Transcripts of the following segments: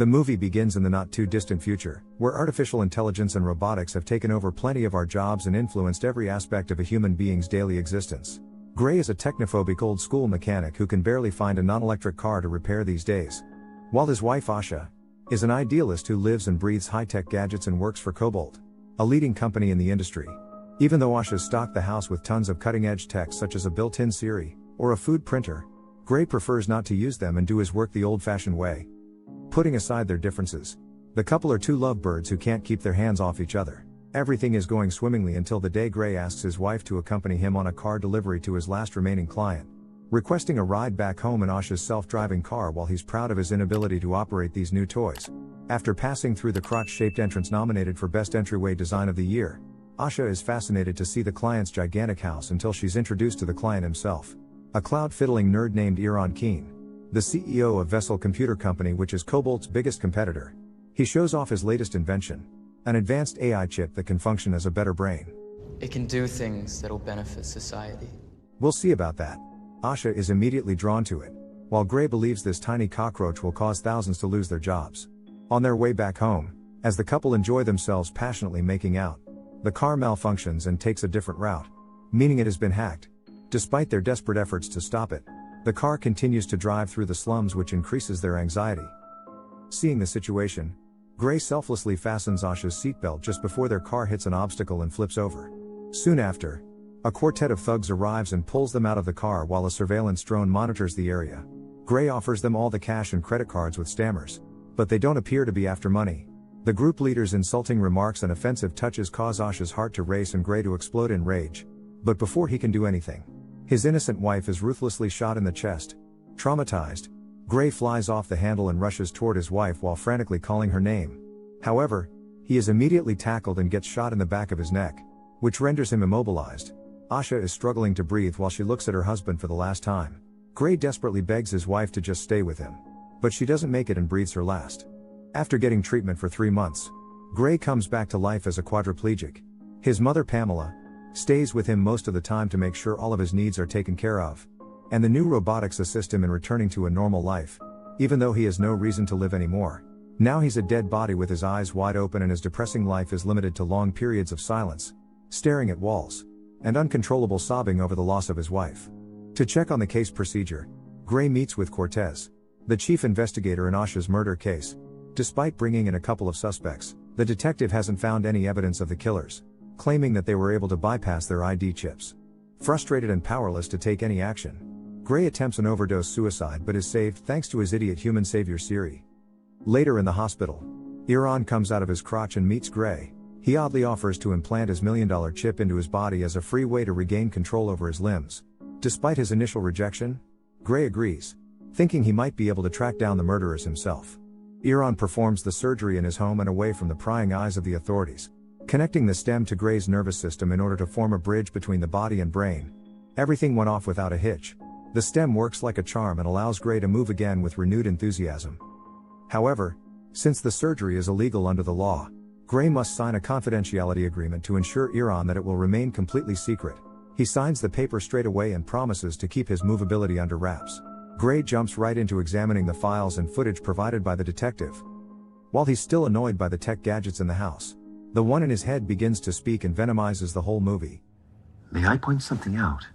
The movie begins in the not-too-distant future, where artificial intelligence and robotics have taken over plenty of our jobs and influenced every aspect of a human being's daily existence. Gray is a technophobic old-school mechanic who can barely find a non-electric car to repair these days. While his wife Asha is an idealist who lives and breathes high-tech gadgets and works for Cobalt, a leading company in the industry. Even though Asha's stocked the house with tons of cutting-edge tech such as a built-in Siri or a food printer, Gray prefers not to use them and do his work the old-fashioned way. Putting aside their differences, the couple are two lovebirds who can't keep their hands off each other. Everything is going swimmingly until the day Gray asks his wife to accompany him on a car delivery to his last remaining client, requesting a ride back home in Asha's self-driving car while he's proud of his inability to operate these new toys. After passing through the crotch-shaped entrance nominated for Best Entryway Design of the Year, Asha is fascinated to see the client's gigantic house until she's introduced to the client himself, a cloud-fiddling nerd named Iran Keen, the CEO of Vessel Computer Company, which is Cobalt's biggest competitor. He shows off his latest invention, an advanced AI chip that can function as a better brain. It can do things that'll benefit society. We'll see about that. Asha is immediately drawn to it, while Gray believes this tiny cockroach will cause thousands to lose their jobs. On their way back home, as the couple enjoy themselves passionately making out, the car malfunctions and takes a different route, meaning it has been hacked. Despite their desperate efforts to stop it, the car continues to drive through the slums, which increases their anxiety. Seeing the situation, Gray selflessly fastens Asha's seatbelt just before their car hits an obstacle and flips over. Soon after, a quartet of thugs arrives and pulls them out of the car while a surveillance drone monitors the area. Gray offers them all the cash and credit cards with stammers, but they don't appear to be after money. The group leader's insulting remarks and offensive touches cause Asha's heart to race and Gray to explode in rage. But before he can do anything, his innocent wife is ruthlessly shot in the chest. Traumatized, Gray flies off the handle and rushes toward his wife while frantically calling her name. However, he is immediately tackled and gets shot in the back of his neck, which renders him immobilized. Asha is struggling to breathe while she looks at her husband for the last time. Gray desperately begs his wife to just stay with him, but she doesn't make it and breathes her last. After getting treatment for 3 months, Gray comes back to life as a quadriplegic. His mother Pamela stays with him most of the time to make sure all of his needs are taken care of, and the new robotics assist him in returning to a normal life, even though he has no reason to live anymore. Now he's a dead body with his eyes wide open, and his depressing life is limited to long periods of silence, staring at walls, and uncontrollable sobbing over the loss of his wife. To check on the case procedure, Gray meets with Cortez, the chief investigator in Asha's murder case. Despite bringing in a couple of suspects, the detective hasn't found any evidence of the killers, claiming that they were able to bypass their ID chips. Frustrated and powerless to take any action, Gray attempts an overdose suicide but is saved thanks to his idiot human savior Siri. Later in the hospital, Iran comes out of his crotch and meets Gray. He oddly offers to implant his $1 million chip into his body as a free way to regain control over his limbs. Despite his initial rejection, Gray agrees, thinking he might be able to track down the murderers himself. Iran performs the surgery in his home and away from the prying eyes of the authorities, connecting the stem to Gray's nervous system in order to form a bridge between the body and brain. Everything went off without a hitch. The stem works like a charm and allows Gray to move again with renewed enthusiasm. However, since the surgery is illegal under the law, Gray must sign a confidentiality agreement to ensure Iran that it will remain completely secret. He signs the paper straight away and promises to keep his movability under wraps. Gray jumps right into examining the files and footage provided by the detective. While he's still annoyed by the tech gadgets in the house, the one in his head begins to speak and venomizes the whole movie. May I point something out?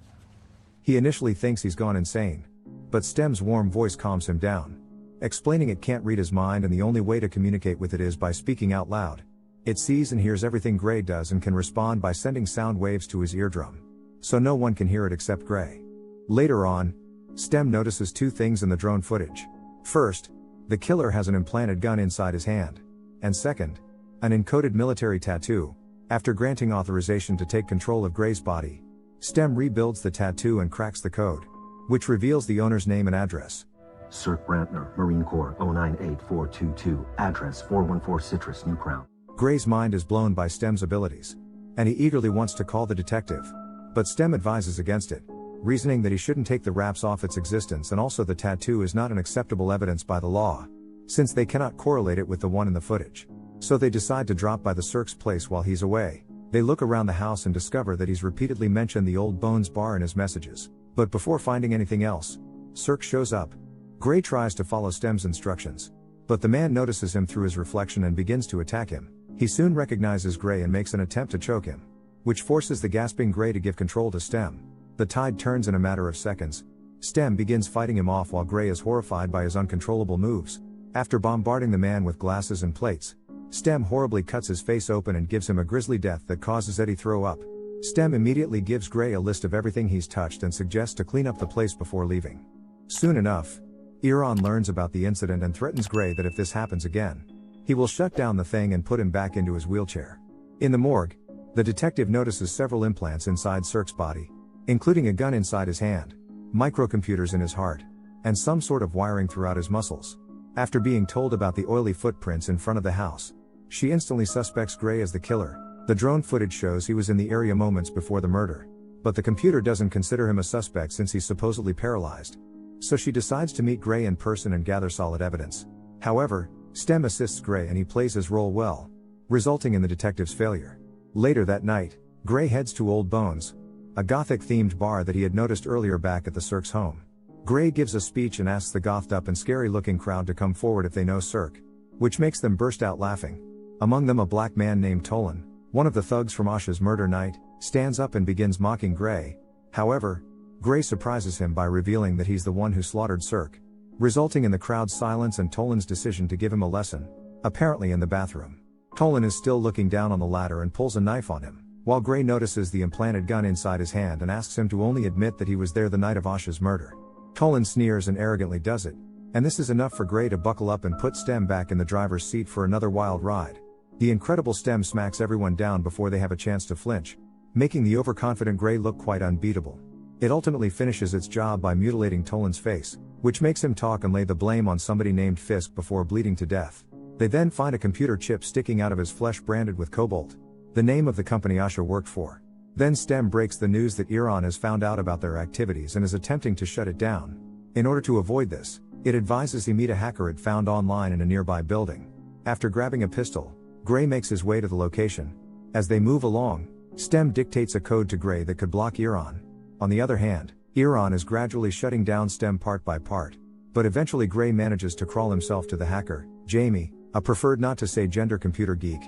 He initially thinks he's gone insane, but Stem's warm voice calms him down, explaining it can't read his mind and the only way to communicate with it is by speaking out loud. It sees and hears everything Gray does and can respond by sending sound waves to his eardrum, so no one can hear it except Gray. Later on, Stem notices two things in the drone footage. First, the killer has an implanted gun inside his hand, and second, an encoded military tattoo. After granting authorization to take control of Gray's body, Stem rebuilds the tattoo and cracks the code, which reveals the owner's name and address. Sir Brantner, Marine Corps 098422, address 414 Citrus, New Crown. Gray's mind is blown by Stem's abilities, and he eagerly wants to call the detective, but Stem advises against it, reasoning that he shouldn't take the wraps off its existence, and also the tattoo is not an acceptable evidence by the law, since they cannot correlate it with the one in the footage. So they decide to drop by the Cirque's place while he's away. They look around the house and discover that he's repeatedly mentioned the Old Bones bar in his messages, but before finding anything else, Cirque shows up. Gray tries to follow Stem's instructions, But the man notices him through his reflection and begins to attack him. He soon recognizes Gray and makes an attempt to choke him, which forces the gasping Gray to give control to Stem. The tide turns in a matter of seconds. Stem begins fighting him off while Gray is horrified by his uncontrollable moves. After bombarding the man with glasses and plates, Stem horribly cuts his face open and gives him a grisly death that causes Eddie throw up. Stem immediately gives Gray a list of everything he's touched and suggests to clean up the place before leaving. Soon enough, Iran learns about the incident and threatens Gray that if this happens again, he will shut down the thing and put him back into his wheelchair. In the morgue, the detective notices several implants inside Cirque's body, including a gun inside his hand, microcomputers in his heart, and some sort of wiring throughout his muscles. After being told about the oily footprints in front of the house, she instantly suspects Gray as the killer. The drone footage shows he was in the area moments before the murder, but the computer doesn't consider him a suspect since he's supposedly paralyzed. So she decides to meet Gray in person and gather solid evidence. However, Stem assists Gray and he plays his role well, resulting in the detective's failure. Later that night, Gray heads to Old Bones, a gothic-themed bar that he had noticed earlier back at the Cirque's home. Gray gives a speech and asks the gothed up and scary-looking crowd to come forward if they know Cirque, which makes them burst out laughing. Among them a black man named Tolan, one of the thugs from Asha's murder night, stands up and begins mocking Gray. However, Gray surprises him by revealing that he's the one who slaughtered Cirque, resulting in the crowd's silence and Tolan's decision to give him a lesson, apparently in the bathroom. Tolan is still looking down on the ladder and pulls a knife on him, while Gray notices the implanted gun inside his hand and asks him to only admit that he was there the night of Asha's murder. Tolan sneers and arrogantly does it, and this is enough for Gray to buckle up and put Stem back in the driver's seat for another wild ride. The incredible Stem smacks everyone down before they have a chance to flinch, making the overconfident Gray look quite unbeatable. It ultimately finishes its job by mutilating Tolan's face, which makes him talk and lay the blame on somebody named Fisk before bleeding to death. They then find a computer chip sticking out of his flesh branded with Cobalt, the name of the company Asha worked for. Then Stem breaks the news that Iran has found out about their activities and is attempting to shut it down. In order to avoid this, it advises he meet a hacker it found online in a nearby building. After grabbing a pistol, Gray makes his way to the location. As they move along, Stem dictates a code to Gray that could block Iran. On the other hand, Iran is gradually shutting down Stem part by part, but eventually Gray manages to crawl himself to the hacker, Jamie, a preferred not to say gender computer geek.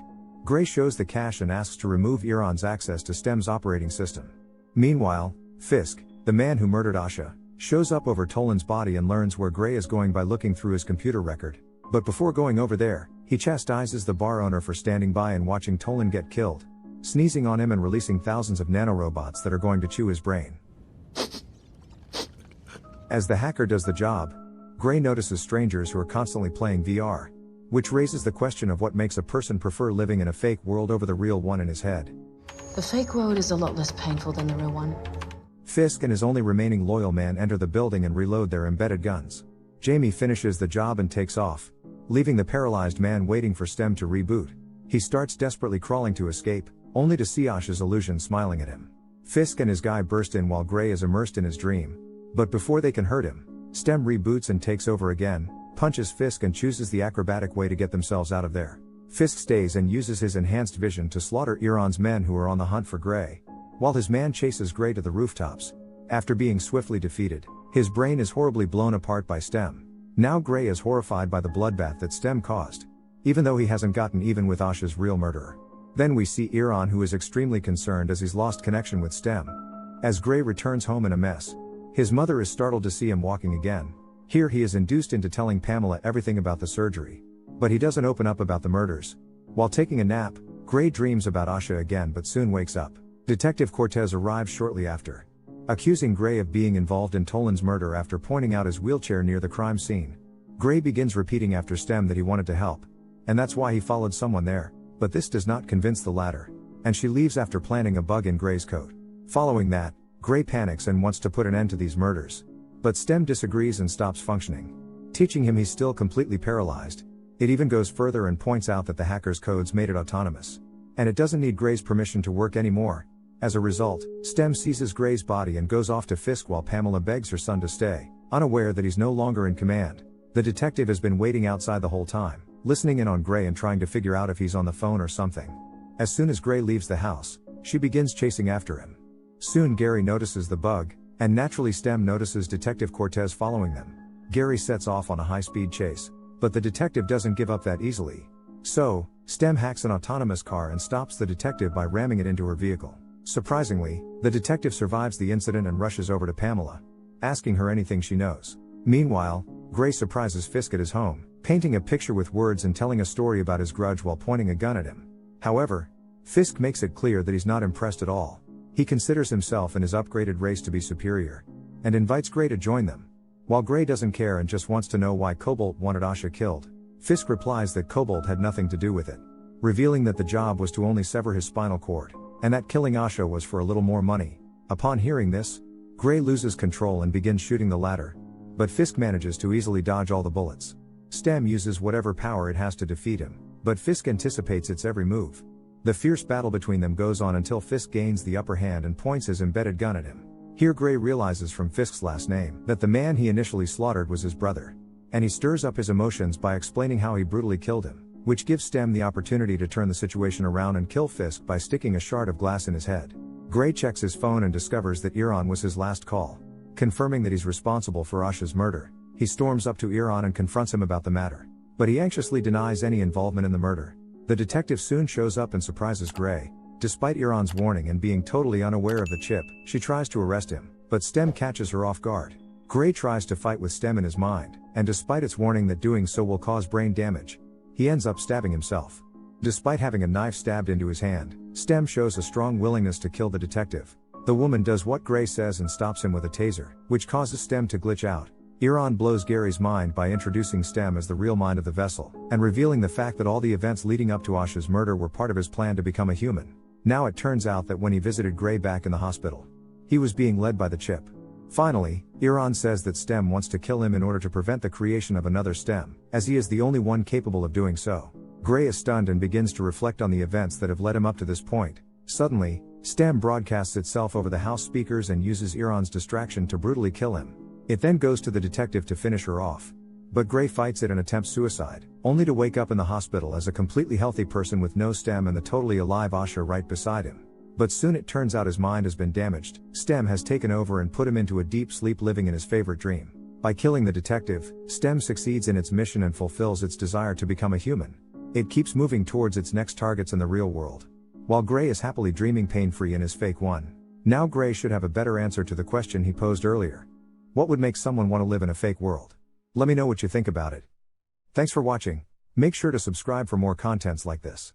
Gray shows the cache and asks to remove Iran's access to Stem's operating system. Meanwhile, Fisk, the man who murdered Asha, shows up over Tolan's body and learns where Gray is going by looking through his computer record. But before going over there, he chastises the bar owner for standing by and watching Tolan get killed, sneezing on him and releasing thousands of nanorobots that are going to chew his brain. As the hacker does the job, Gray notices strangers who are constantly playing VR, which raises the question of what makes a person prefer living in a fake world over the real one in his head. The fake world is a lot less painful than the real one. Fisk and his only remaining loyal man enter the building and reload their embedded guns. Jamie finishes the job and takes off, leaving the paralyzed man waiting for Stem to reboot. He starts desperately crawling to escape, only to see Asha's illusion smiling at him. Fisk and his guy burst in while Gray is immersed in his dream, but before they can hurt him, Stem reboots and takes over again, punches Fisk and chooses the acrobatic way to get themselves out of there. Fisk stays and uses his enhanced vision to slaughter Iran's men who are on the hunt for Gray, while his man chases Gray to the rooftops. After being swiftly defeated, his brain is horribly blown apart by Stem. Now Gray is horrified by the bloodbath that Stem caused, even though he hasn't gotten even with Asha's real murderer. Then we see Iran, who is extremely concerned as he's lost connection with Stem. As Gray returns home in a mess, his mother is startled to see him walking again. Here he is induced into telling Pamela everything about the surgery, but he doesn't open up about the murders. While taking a nap, Gray dreams about Asha again but soon wakes up. Detective Cortez arrives shortly after, accusing Gray of being involved in Tolan's murder after pointing out his wheelchair near the crime scene. Gray begins repeating after Stem that he wanted to help, and that's why he followed someone there, but this does not convince the latter, and she leaves after planting a bug in Gray's coat. Following that, Gray panics and wants to put an end to these murders, but Stem disagrees and stops functioning, teaching him he's still completely paralyzed. It even goes further and points out that the hacker's codes made it autonomous, and it doesn't need Gray's permission to work anymore. As a result, Stem seizes Gray's body and goes off to Fisk while Pamela begs her son to stay, unaware that he's no longer in command. The detective has been waiting outside the whole time, listening in on Gray and trying to figure out if he's on the phone or something. As soon as Gray leaves the house, she begins chasing after him. Soon Gary notices the bug, and naturally Stem notices Detective Cortez following them. Gary sets off on a high-speed chase, But the detective doesn't give up that easily. So, Stem hacks an autonomous car and stops the detective by ramming it into her vehicle. Surprisingly, the detective survives the incident and rushes over to Pamela, asking her anything she knows. Meanwhile, Gray surprises Fisk at his home, painting a picture with words and telling a story about his grudge while pointing a gun at him. However, Fisk makes it clear that he's not impressed at all. He considers himself and his upgraded race to be superior, and invites Gray to join them. While Gray doesn't care and just wants to know why Cobalt wanted Asha killed, Fisk replies that Cobalt had nothing to do with it, revealing that the job was to only sever his spinal cord, and that killing Asha was for a little more money. Upon hearing this, Gray loses control and begins shooting the latter, but Fisk manages to easily dodge all the bullets. Stem uses whatever power it has to defeat him, but Fisk anticipates its every move. The fierce battle between them goes on until Fisk gains the upper hand and points his embedded gun at him. Here Gray realizes from Fisk's last name that the man he initially slaughtered was his brother, and he stirs up his emotions by explaining how he brutally killed him, which gives Stem the opportunity to turn the situation around and kill Fisk by sticking a shard of glass in his head. Gray checks his phone and discovers that Iran was his last call. Confirming that he's responsible for Asha's murder, he storms up to Iran and confronts him about the matter, but he anxiously denies any involvement in the murder. The detective soon shows up and surprises Gray. Despite Iran's warning and being totally unaware of the chip, she tries to arrest him, but Stem catches her off guard. Gray tries to fight with Stem in his mind, and despite its warning that doing so will cause brain damage, he ends up stabbing himself. Despite having a knife stabbed into his hand, Stem shows a strong willingness to kill the detective. The woman does what Gray says and stops him with a taser, which causes Stem to glitch out. Iran blows Gary's mind by introducing Stem as the real mind of the vessel, and revealing the fact that all the events leading up to Asha's murder were part of his plan to become a human. Now it turns out that when he visited Gray back in the hospital, he was being led by the chip. Finally, Iran says that Stem wants to kill him in order to prevent the creation of another Stem, as he is the only one capable of doing so. Gray is stunned and begins to reflect on the events that have led him up to this point. Suddenly, Stem broadcasts itself over the house speakers and uses Iran's distraction to brutally kill him. It then goes to the detective to finish her off. But Gray fights it and attempts suicide, only to wake up in the hospital as a completely healthy person with no Stem and the totally alive Asha right beside him. But soon it turns out his mind has been damaged. Stem has taken over and put him into a deep sleep, living in his favorite dream. By killing the detective, Stem succeeds in its mission and fulfills its desire to become a human. It keeps moving towards its next targets in the real world, while Gray is happily dreaming pain-free in his fake one. Now Gray should have a better answer to the question he posed earlier. What would make someone want to live in a fake world? Let me know what you think about it. Thanks for watching. Make sure to subscribe for more contents like this.